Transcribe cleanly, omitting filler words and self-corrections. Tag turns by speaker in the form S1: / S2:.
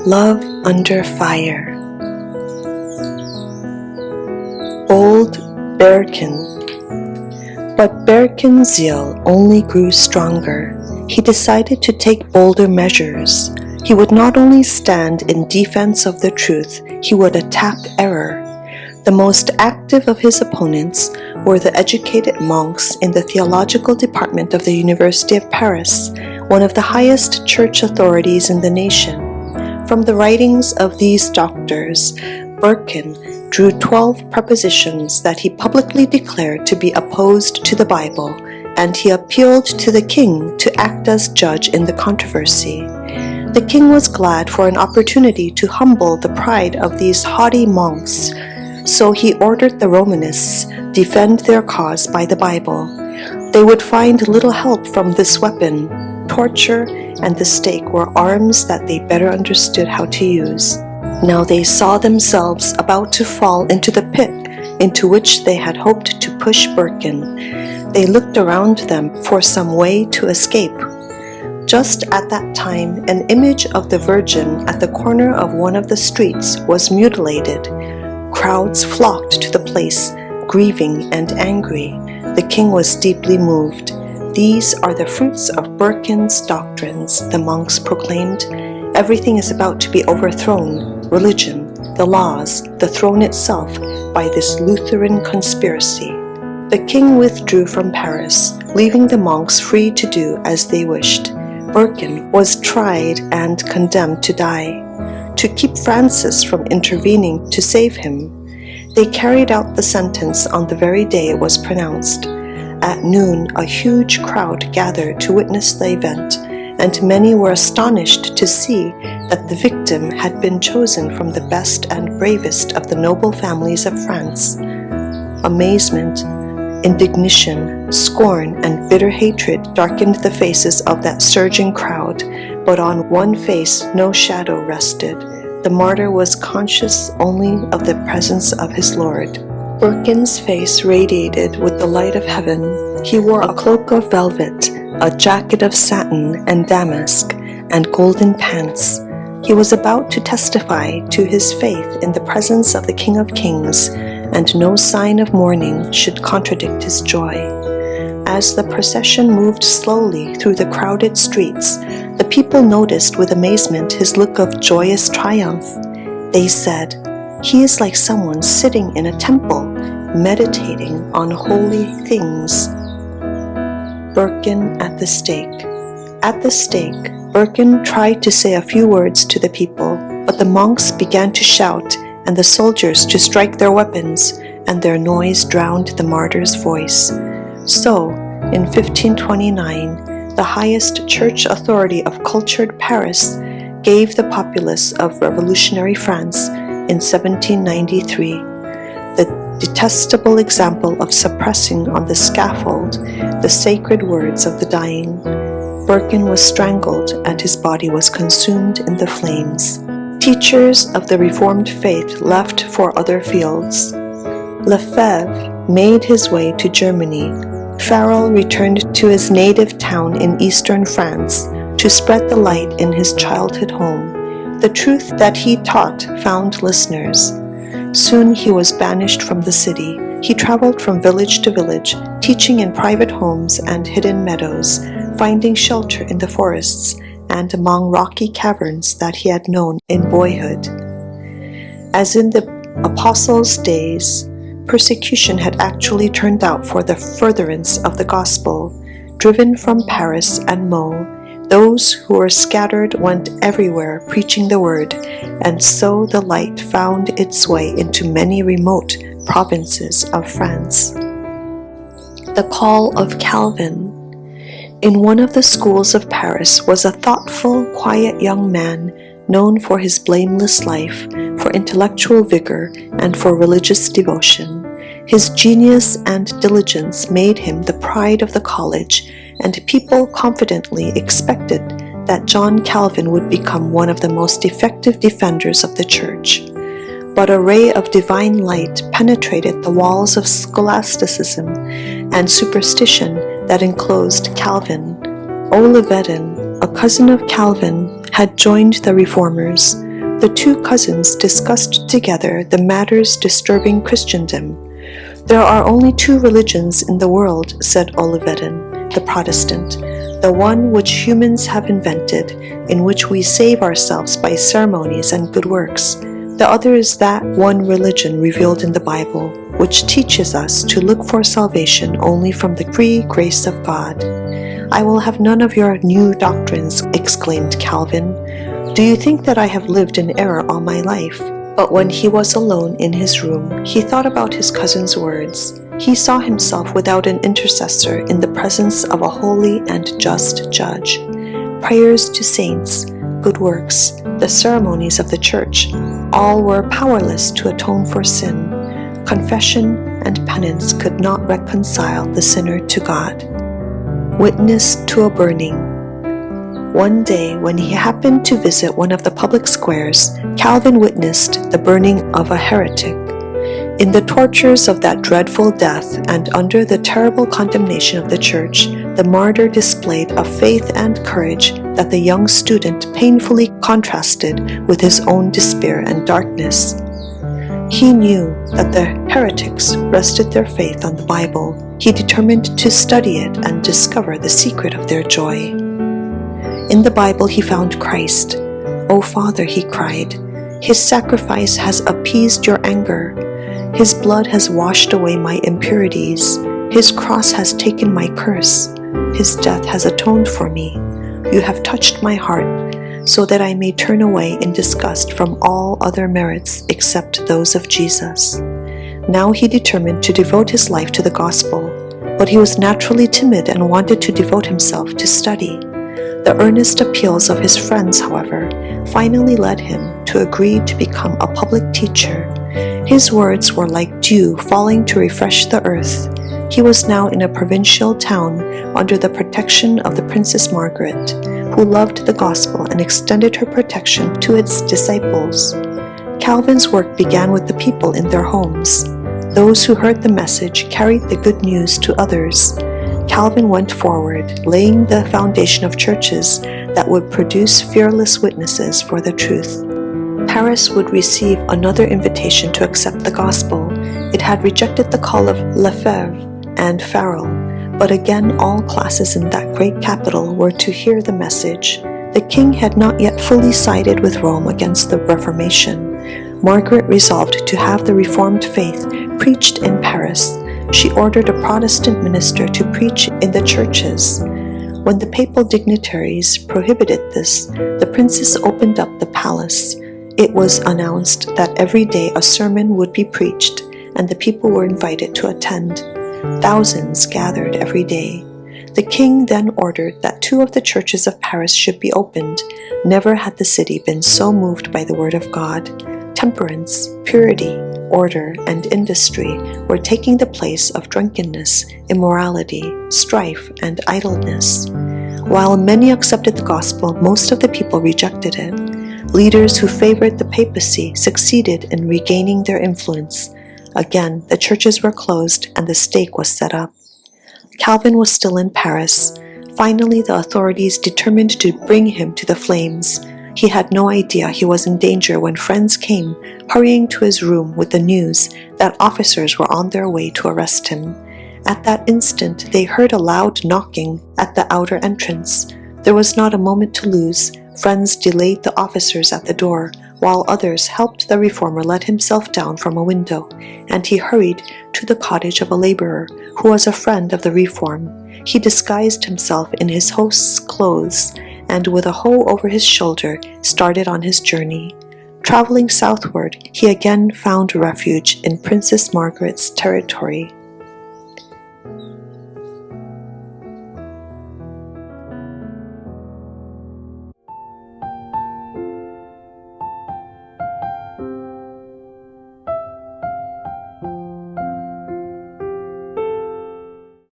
S1: Love Under Fire. Old Berquin. But Berquin's zeal only grew stronger. He decided to take bolder measures. He would not only stand in defense of the truth, he would attack error. The most active of his opponents were the educated monks in the theological department of the University of Paris, one of the highest church authorities in the nation. From the writings of these doctors, Berquin drew 12 propositions that he publicly declared to be opposed to the Bible, and he appealed to the king to act as judge in the controversy. The king was glad for an opportunity to humble the pride of these haughty monks, so he ordered the Romanists defend their cause by the Bible. They would find little help from this weapon. Torture and the stake were arms that they better understood how to use. Now they saw themselves about to fall into the pit into which they had hoped to push Berquin. They looked around them for some way to escape. Just at that time, an image of the Virgin at the corner of one of the streets was mutilated. Crowds flocked to the place, grieving and angry. The king was deeply moved. These are the fruits of Berquin's doctrines, the monks proclaimed. Everything is about to be overthrown, religion, the laws, the throne itself, by this Lutheran conspiracy. The king withdrew from Paris, leaving the monks free to do as they wished. Berquin was tried and condemned to die. To keep Francis from intervening to save him, they carried out the sentence on the very day it was pronounced. At noon, a huge crowd gathered to witness the event, and many were astonished to see that the victim had been chosen from the best and bravest of the noble families of France. Amazement, indignation, scorn, and bitter hatred darkened the faces of that surging crowd, but on one face no shadow rested. The martyr was conscious only of the presence of his Lord. Berquin's face radiated with the light of heaven. He wore a cloak of velvet, a jacket of satin and damask, and golden pants. He was about to testify to his faith in the presence of the King of Kings, and no sign of mourning should contradict his joy. As the procession moved slowly through the crowded streets, the people noticed with amazement his look of joyous triumph. They said, "He is like someone sitting in a temple, meditating on holy things." Berquin at the stake. At the stake, Berquin tried to say a few words to the people, but the monks began to shout and the soldiers to strike their weapons, and their noise drowned the martyr's voice. So, in 1529, the highest church authority of cultured Paris gave the populace of revolutionary France in 1793 the detestable example of suppressing on the scaffold the sacred words of the dying. Berquin was strangled and his body was consumed in the flames. Teachers of the Reformed faith left for other fields. Lefebvre made his way to Germany. Farel returned to his native town in eastern France to spread the light in his childhood home. The truth that he taught found listeners. Soon he was banished from the city. He traveled from village to village, teaching in private homes and hidden meadows, finding shelter in the forests and among rocky caverns that he had known in boyhood. As in the apostles' days, persecution had actually turned out for the furtherance of the gospel. Driven from Paris and Meaux, those who were scattered went everywhere preaching the word, and so the light found its way into many remote provinces of France. The call of Calvin. In one of the schools of Paris was a thoughtful, quiet young man known for his blameless life, for intellectual vigor, and for religious devotion. His genius and diligence made him the pride of the college, and people confidently expected that John Calvin would become one of the most effective defenders of the church. but a ray of divine light penetrated the walls of scholasticism and superstition that enclosed Calvin. Olivetan, a cousin of Calvin, had joined the reformers. The two cousins discussed together the matters disturbing Christendom. "There are only two religions in the world," said Olivetan, the Protestant, "the one which humans have invented, in which we save ourselves by ceremonies and good works. The other is that one religion revealed in the Bible, which teaches us to look for salvation only from the free grace of God." "I will have none of your new doctrines," exclaimed Calvin. "Do you think that I have lived in error all my life?" But when he was alone in his room, he thought about his cousin's words. He saw himself without an intercessor in the presence of a holy and just judge. Prayers to saints, good works, the ceremonies of the church, all were powerless to atone for sin. Confession and penance could not reconcile the sinner to God. Witness to a burning. One day, when he happened to visit one of the public squares, Calvin witnessed the burning of a heretic. In the tortures of that dreadful death and under the terrible condemnation of the church, the martyr displayed a faith and courage that the young student painfully contrasted with his own despair and darkness. He knew that the heretics rested their faith on the Bible. He determined to study it and discover the secret of their joy. In the Bible he found Christ. "O Father," he cried, "His sacrifice has appeased your anger. His blood has washed away my impurities. His cross has taken my curse. His death has atoned for me. You have touched my heart, so that I may turn away in disgust from all other merits except those of Jesus." Now he determined to devote his life to the gospel, but he was naturally timid and wanted to devote himself to study. The earnest appeals of his friends, however, finally led him to agree to become a public teacher. His words were like dew falling to refresh the earth. He was now in a provincial town under the protection of the Princess Margaret, who loved the gospel and extended her protection to its disciples. Calvin's work began with the people in their homes. Those who heard the message carried the good news to others. Calvin went forward, laying the foundation of churches that would produce fearless witnesses for the truth. Paris would receive another invitation to accept the gospel. It had rejected the call of Lefebvre and Farel, but again all classes in that great capital were to hear the message. The king had not yet fully sided with Rome against the Reformation. Margaret resolved to have the Reformed faith preached in Paris. She ordered a Protestant minister to preach in the churches. When the papal dignitaries prohibited this, the princess opened up the palace. It was announced that every day a sermon would be preached, and the people were invited to attend. Thousands gathered every day. The king then ordered that 2 of the churches of Paris should be opened. Never had the city been so moved by the word of God. Temperance, purity, order, and industry were taking the place of drunkenness, immorality, strife, and idleness. While many accepted the gospel, most of the people rejected it. Leaders who favored the papacy succeeded in regaining their influence. Again, the churches were closed and the stake was set up. Calvin was still in Paris. Finally, the authorities determined to bring him to the flames. He had no idea he was in danger when friends came hurrying to his room with the news that officers were on their way to arrest him. At that instant, they heard a loud knocking at the outer entrance. There was not a moment to lose. Friends delayed the officers at the door, while others helped the reformer let himself down from a window, and he hurried to the cottage of a laborer who was a friend of the reform. He disguised himself in his host's clothes, and with a hoe over his shoulder, started on his journey. Traveling southward, he again found refuge in Princess Margaret's territory.